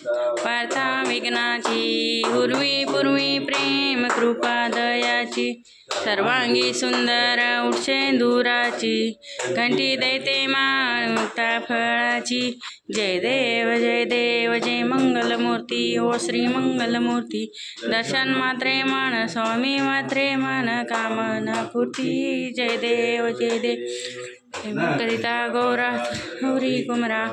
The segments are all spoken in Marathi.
वार्ता विघ्नाची पूर्वी पूर्वी प्रेम कृपा दयाची सर्वांगी सुंदर उठशे दुराची घंटी दैते मान मुक्ता फळाची जय देव जय मंगलमूर्ती ओ श्री मंगलमूर्ती दर्शन मात्रे मन स्वामी मात्रे मन कामना पूर्ती जय देव करिता गौरा गौरी कुमरा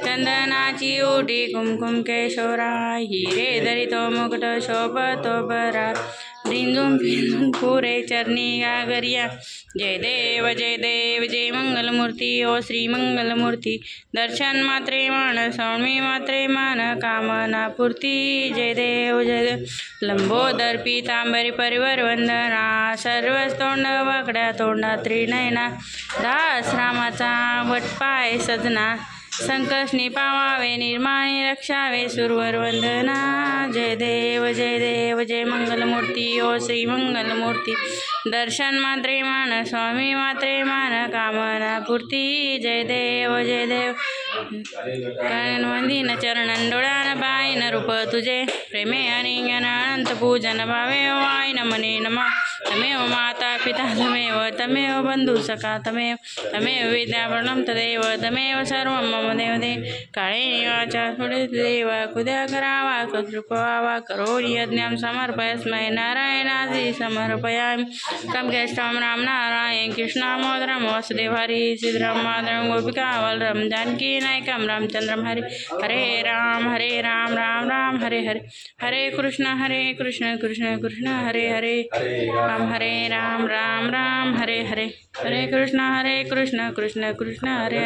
चंदनाची ओटी कुमकुम केशोरा हिरे दरितो मुकुट शोभतो बरा रिंजून फिंजून पुरे चरणी गागरिया जय देव जय मंगलमूर्ती ओ श्री मंगलमूर्ती दर्शन मात्रे मन स्वामी मात्रे मन कामना पूर्ती जय देव लंबोदर पीतांबरी परिवर वंदना सर्व तोंड वाकड्या तोंडा त्रिनयना दास रामाचा वटपाय सजना संकष्णी पावावे निर्माणी रक्षावे सुरवर वंदना जय देव जय मंगलमूर्ती ओ श्री मंगलमूर्ती दर्शन मात्रे मान स्वामी मात्रे मान कामना पूर्ती जय देव वंदीन चरणन डोळ्यान बाईन रूप तुझे प्रेमे आणि अनंत पूजन भावे वाईन मने नमः तमेव माता पिता तमेव बंधू सखा तमेव विद्याप्रणम तदेव तमेव सर्व मम देवदे काळे निवाचा थोडे देव कुद्या करावा कृपवावा करोरी यज्ञं समर्पयस्मै नारायणादि समर्पयामि कमकेष्टं राम नारायण कृष्णामोदरं वसुदेव हरि श्रीराम माधवं गोपिका वल्लभं जानकी नायकं रामचंद्रं हरे राम राम हरे हरे कृष्ण कृष्ण कृष्ण हरे राम राम हरे कृष्ण कृष्ण हरे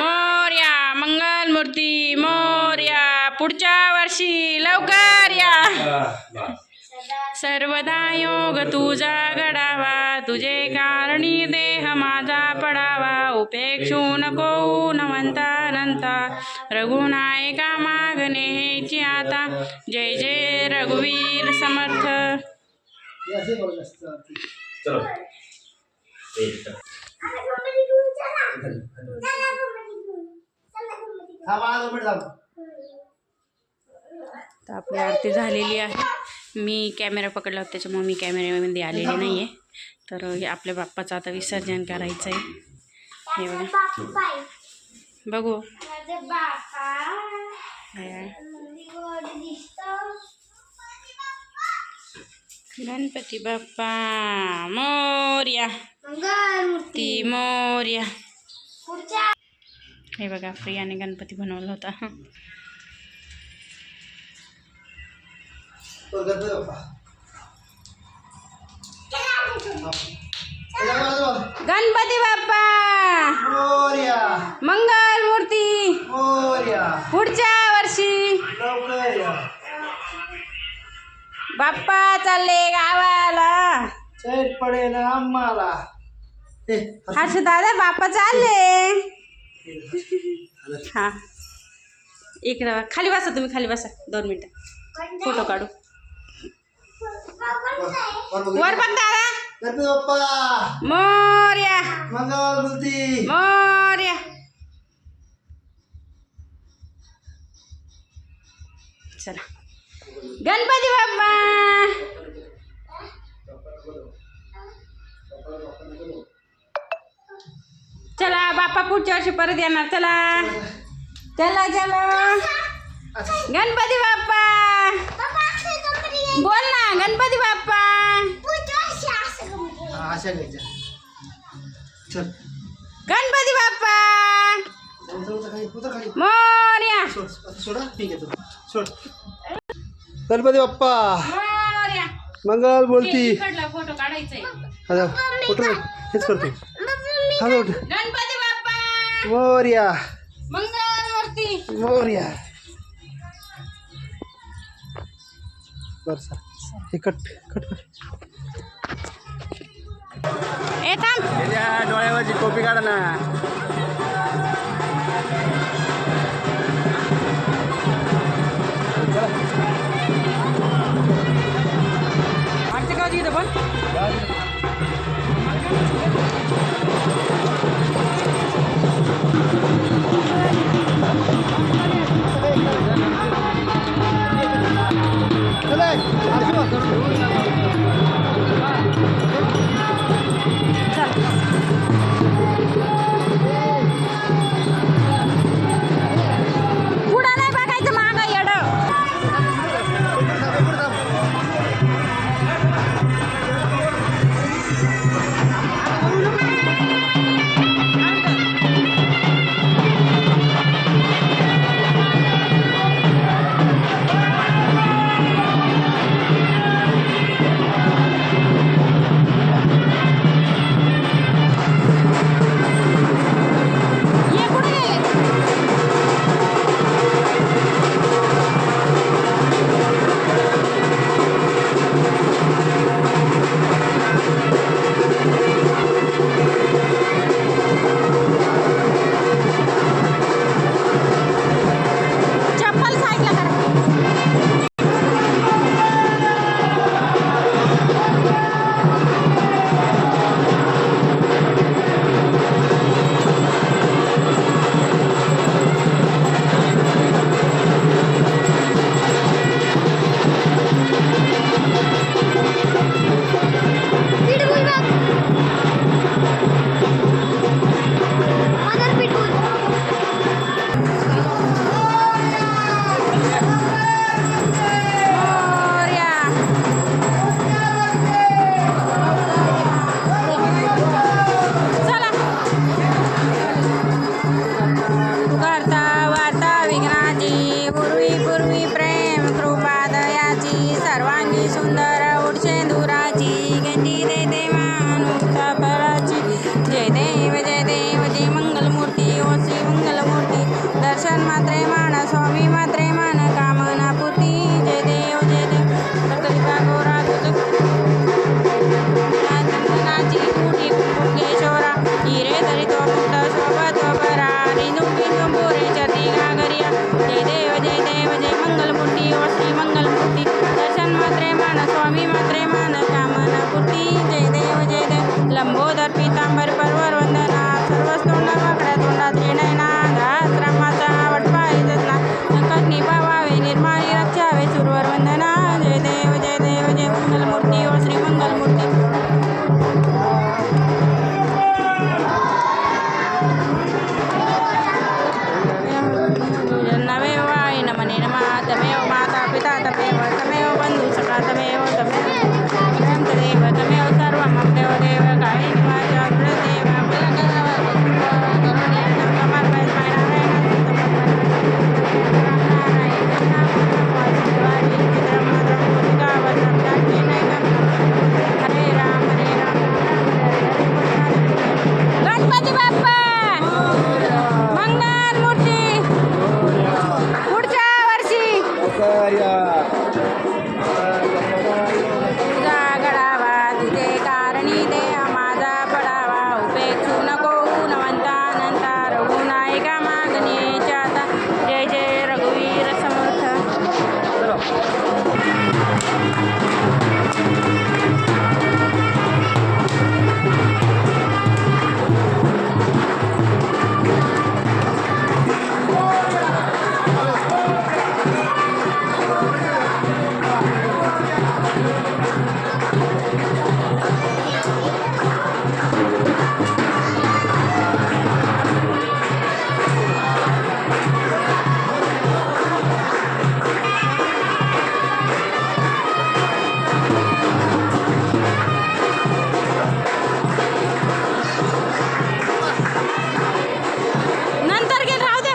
मोर्या मंगल मूर्ती मोर्या पुढच्या वर्षी लवकर या सर्वदा योग तुझा घडावा तुझे कारणी देह माझा पडावा उपेक्षू नको नवंता रघुनायका मागणे हेची आता जय रघुवीर समर्थ तर आपली आरती झालेली आहे मी कॅमेरा पकडला होता त्याच्यामुळे मी कॅमेऱ्यामध्ये आलेली नाही आहे तर आपल्या बाप्पाचं आता विसर्जन करायचं आहे हे बघा बघू गणपती बाप्पा मोर्या ती मोर्या हे बघा प्रियाने गणपती बनवला होता गणपती बाप्पा मोर्या मंगल मूर्ती मोर्या पुढच्या वर्षी बाप्पा चालले गावाला चैट पडे ना आम्हाला हर्ष दादा बाप्पा चालले हा इकडं खाली बसा तुम्ही खाली बसा 2 मिनिटं फोटो काढू वर बघ दादा गणपती बाप्पा मोर्या मंगल मूर्ती मोर्या चला गणपती बाप्पा चला बाप्पा पुढच्या वर्षी परत येणार चला गणपती बाप्पा बोल ना गणपती बाप्पा गणपती बाप्पा मोरया गणपती बाप्पा मंगल मूर्ती फोटो काढायचंय फोटो हेच करतो गणपती बाप्पा मोर्या मंगल मूर्ती मोर्या बरसा हे कट डोळ्यावरची टोपी काढा ना आरती का इथं पण पूर्वी प्रेम कृपा दयाची सर्वांगी सुंदर उडशेंदुराची गती देते मानुषा फळाची जय देव जय मंगलमूर्ती ओ श्री मंगलमूर्ती दर्शन मात्रे मान स्वामी मात्रे मान कामना पूर्ती जय देव सतलिका गोरा चंदनाची कुटी कुंकुम केशोरा हिरे धरितो मुक्त शोभतो बरा रिंदुम बिंदुम पुरे चरणी गागरिया जय देव जय मंगलमूर्ती ओ श्री मंगलमूर्ती दर्शन मात्रे मान स्वामी मात्रे मान कामना पूर्ती जय देव लंबोदर पीतांबर परवर वंदना सर्वस्तोंड वाकड्या तोंडात नयना दासरामाचा वटपाय जतना संकट निभावावे निर्माणी रक्षावे सुरवर वंदना जय देव जय मंगलमूर्ती ओ श्री मंगलमूर्ती नमेव वाय नमने नमः तमेव माता पिता तमेव बंधु सखा तमेव तदेव तमेव सर्वं मम देव कायेन वाचा गुणदेव गणपती बाप्पा मंगलमूर्ती पुढच्या वर्षी तुझा गडावा तुझे कारणी दे माझा पडावा उपेक्षू नको गुणवंतानंता रघुनायका मागणीच्या जय रघुवीर समर्थ नंतर घे राहू दे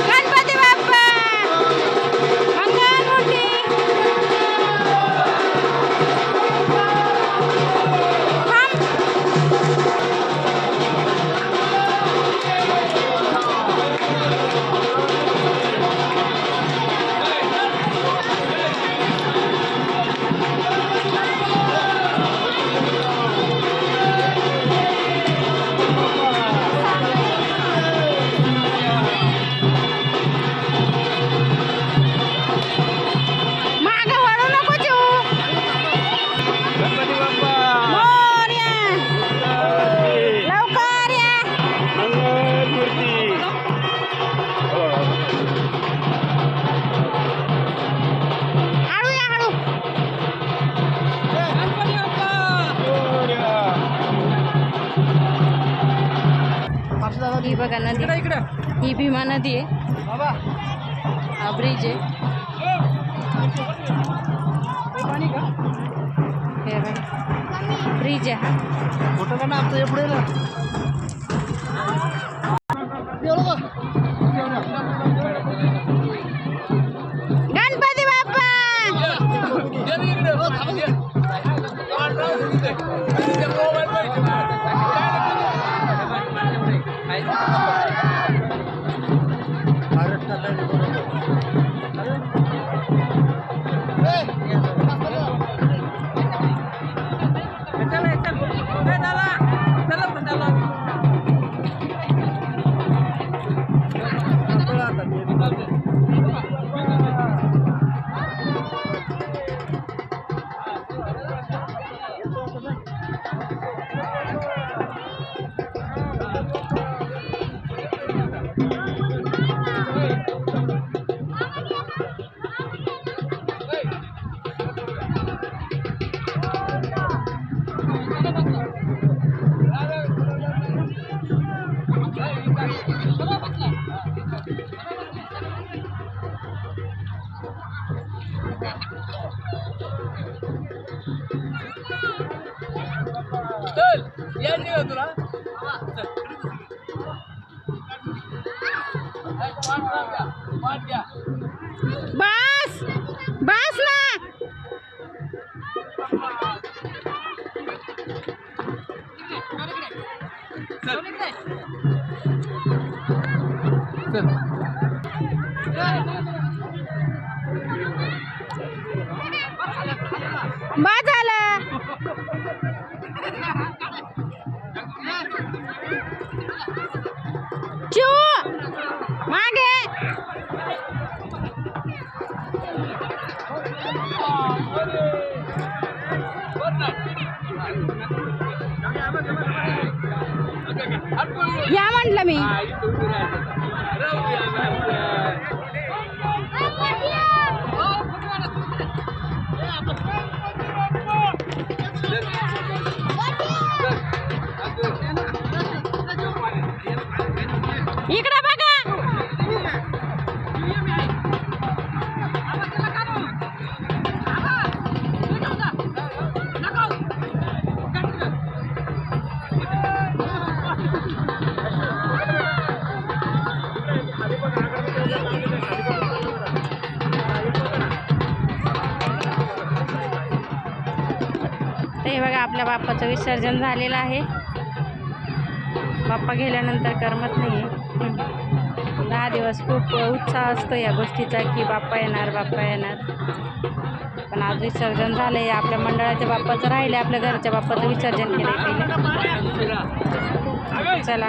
गणपती बाप्पा मंगलमूर्ती मागे वळू नको चिऊ गणपती बाप्पा मोरया लवकर या मंगलमूर्ती हळू या हळू ही बघा नदी ही भीमा नदी आहे बाबा हा ब्रिज आहे हे बघा ब्रिज आहे हा फोटो का ना आपलं पुढे ना गणपती बाप्पा बस बस ना. बस झालं. चिऊ मागे. या म्हटलं मी. इकडे बघा. हे बघा आपल्या बाप्पाचं विसर्जन झालेलं आहे. बाप्पा गेल्यानंतर करमत नाही. 10 दिवस खूप उत्साह असतो या गोष्टीचा की बाप्पा येणार बाप्पा येणार. पण आज विसर्जन झालं आहे. आपल्या मंडळाच्या बाप्पाचं राहिलं, आपल्या घरच्या बाप्पाचं विसर्जन केलं पहिले. चला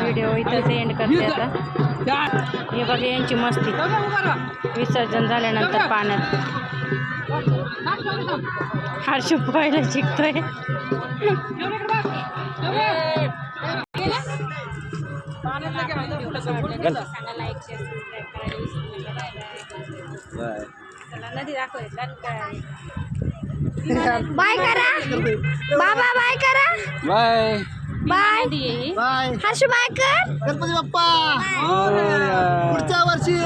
व्हिडिओ इथंच एंड करते आता. हे बघा यांची मस्ती विसर्जन झाल्यानंतर पाण्यात. हर्ष पोहायला शिकतोय. बाय करा बाबा. बाय करा. Bye bye bye. Harsh bye कर. गणपती बाप्पा पुढच्या वर्षी.